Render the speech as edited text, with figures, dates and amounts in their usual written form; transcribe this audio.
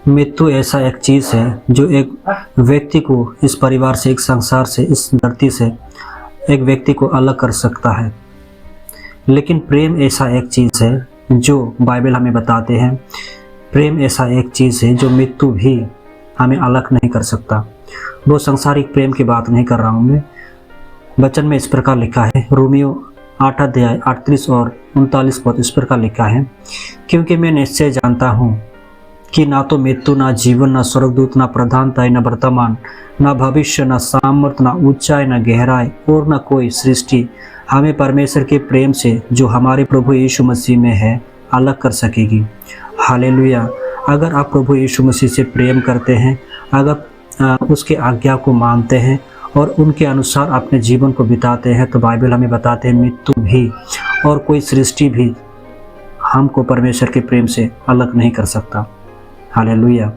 मृत्यु ऐसा एक चीज़ है जो एक व्यक्ति को इस परिवार से, एक संसार से, इस धरती से एक व्यक्ति को अलग कर सकता है। लेकिन प्रेम ऐसा एक चीज़ है जो बाइबल हमें बताते हैं, प्रेम ऐसा एक चीज़ है जो मृत्यु भी हमें अलग नहीं कर सकता। वो सांसारिक प्रेम की बात नहीं कर रहा हूँ मैं। वचन में इस प्रकार लिखा है, रोमियो 8 अध्याय 38 और 39 पद इस प्रकार लिखा है, क्योंकि मैं निश्चय जानता हूँ कि ना तो मृत्यु, ना जीवन, ना स्वर्गदूत, ना प्रधानताएं, ना वर्तमान, ना भविष्य, ना सामर्थ, ना ऊंचाई, ना गहराई और ना कोई सृष्टि हमें परमेश्वर के प्रेम से जो हमारे प्रभु यीशु मसीह में है अलग कर सकेगी। हालेलुया। अगर आप प्रभु यीशु मसीह से प्रेम करते हैं, अगर उसके आज्ञा को मानते हैं और उनके अनुसार अपने जीवन को बिताते हैं, तो बाइबल हमें बताते हैं मृत्यु भी और कोई सृष्टि भी हमको परमेश्वर के प्रेम से अलग नहीं कर सकता। हालेलुया।